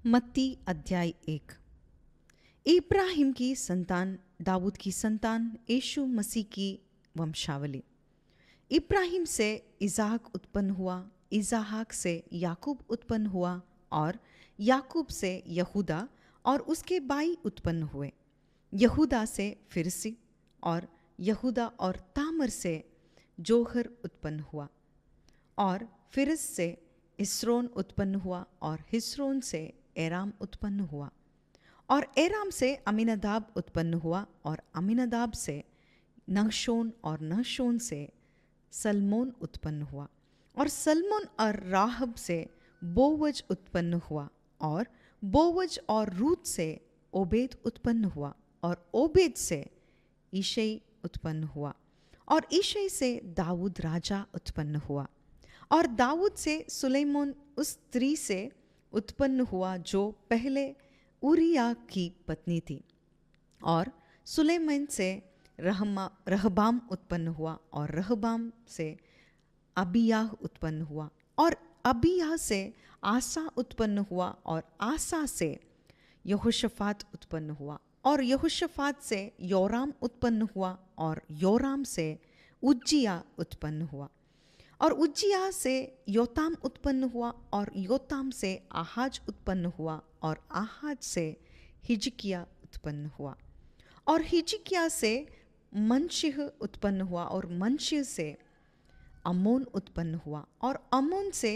मत्ती अध्याय 1। इब्राहिम की संतान, दाऊद की संतान, यीशु मसीह की वंशावली। इब्राहिम से इज़हाक उत्पन्न हुआ, इज़हाक से याकूब उत्पन्न हुआ और याकूब से यहूदा और उसके भाई उत्पन्न हुए। यहूदा से फिरसी और यहूदा और तामर से जोहर उत्पन्न हुआ और फिरस से हिस्रोन उत्पन्न हुआ और हिस्रोन से एराम उत्पन्न हुआ और एराम से अमीनादाब उत्पन्न हुआ और अमीनादाब से नहशोन और नहशोन से सलमोन उत्पन्न हुआ और सलमोन और राहब से बोवज उत्पन्न हुआ और बोवज और रूत से ओबेद उत्पन्न हुआ और ओबेद से ईशै उत्पन्न हुआ और ईशै से दाऊद राजा उत्पन्न हुआ और दाऊद से सुलैमान उस स्त्री से उत्पन्न हुआ जो पहले उरिया की पत्नी थी और सुलैमान से रहबाम उत्पन्न हुआ और रहबाम से अबियाह उत्पन्न हुआ और अबियाह से आसा उत्पन्न हुआ और आसा से यहोशफात उत्पन्न हुआ और यहोशफात से योराम उत्पन्न हुआ और योराम से उज्जिया उत्पन्न हुआ और उज्जिया से योताम उत्पन्न हुआ और योताम से आहाज उत्पन्न हुआ और आहाज से हिजकिया उत्पन्न हुआ और हिजकिया से मनशिह उत्पन्न हुआ और मनशिह से अमोन उत्पन्न हुआ और अमोन से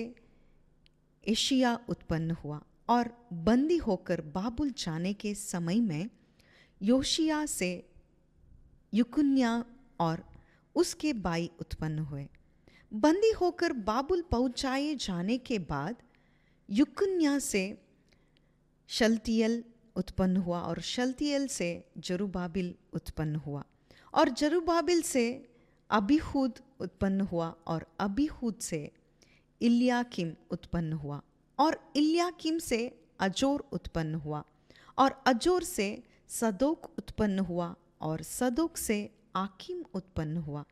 एशिया उत्पन्न हुआ और बंदी होकर बाबुल जाने के समय में योशिया से युकुन्या और उसके भाई उत्पन्न हुए। बंदी होकर बाबुल पहुंचाए जाने के बाद युकुन्या से शल्तियल उत्पन्न हुआ और शल्तियल से जरुब्बाबिल उत्पन्न हुआ और जरुब्बाबिल से अबीहूद उत्पन्न हुआ और अबीहूद से इल्याकीम उत्पन्न हुआ और इल्याकीम से अजोर उत्पन्न हुआ और अजोर से सदोक उत्पन्न हुआ और सदोक से आकीम उत्पन्न हुआ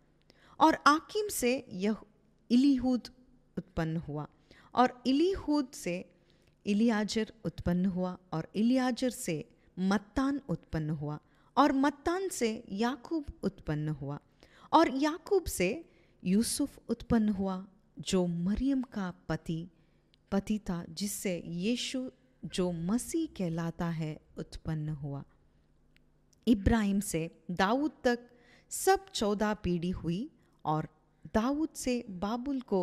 और आकीम से यह इलीहूद उत्पन्न हुआ और इलीहूद से इलियाजर उत्पन्न हुआ और इलियाजर से मत्तान उत्पन्न हुआ और मत्तान से याकूब उत्पन्न हुआ और याकूब से यूसुफ उत्पन्न हुआ जो मरियम का पति था, जिससे यीशु जो मसीह कहलाता है उत्पन्न हुआ। इब्राहिम से दाऊद तक सब 14 पीढ़ी हुई और दाऊद से बाबुल को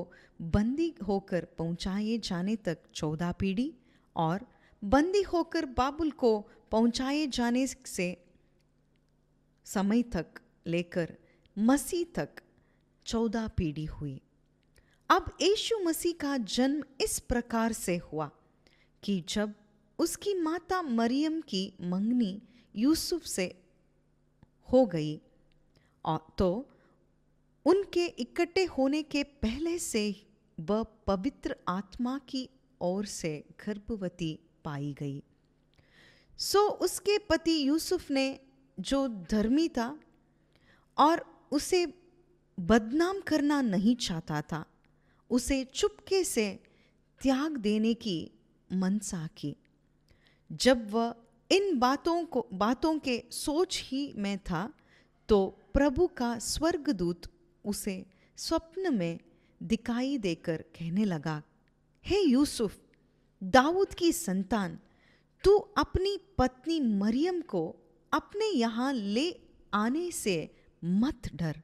बंदी होकर पहुंचाए जाने तक 14 पीढ़ी और बंदी होकर बाबुल को पहुंचाए जाने से समय तक लेकर मसीह तक 14 पीढ़ी हुई। अब यीशु मसीह का जन्म इस प्रकार से हुआ कि जब उसकी माता मरियम की मंगनी यूसुफ से हो गई तो उनके इकट्ठे होने के पहले से वह पवित्र आत्मा की ओर से गर्भवती पाई गई। सो उसके पति यूसुफ ने, जो धर्मी था और उसे बदनाम करना नहीं चाहता था, उसे चुपके से त्याग देने की मनसा की। जब वह इन बातों के सोच ही में था तो प्रभु का स्वर्गदूत उसे स्वप्न में दिखाई देकर कहने लगा, हे यूसुफ, दाऊद की संतान, तू अपनी पत्नी मरियम को अपने यहाँ ले आने से मत डर,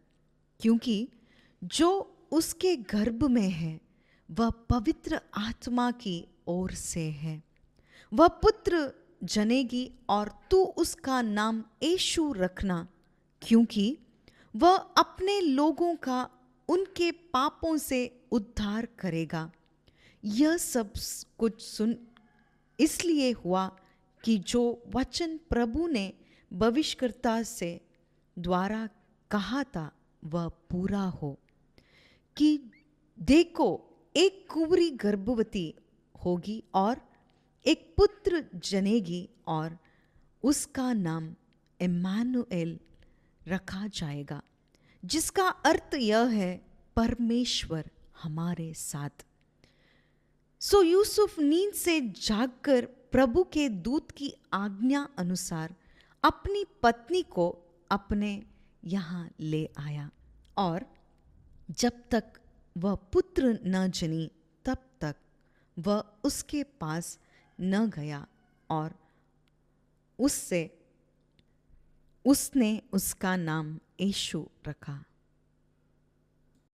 क्योंकि जो उसके गर्भ में है वह पवित्र आत्मा की ओर से है। वह पुत्र जनेगी और तू उसका नाम यीशु रखना, क्योंकि वह अपने लोगों का उनके पापों से उद्धार करेगा। यह सब कुछ सुन इसलिए हुआ कि जो वचन प्रभु ने भविष्यद्वक्ता से द्वारा कहा था वह पूरा हो, कि देखो, एक कुंवारी गर्भवती होगी और एक पुत्र जनेगी और उसका नाम इम्मानुएल रखा जाएगा, जिसका अर्थ यह है परमेश्वर हमारे साथ। सो यूसुफ नींद से जागकर प्रभु के दूत की आज्ञा अनुसार अपनी पत्नी को अपने यहाँ ले आया, और जब तक वह पुत्र न जनी तब तक वह उसके पास न गया, और उसने उसका नाम यीशु रखा।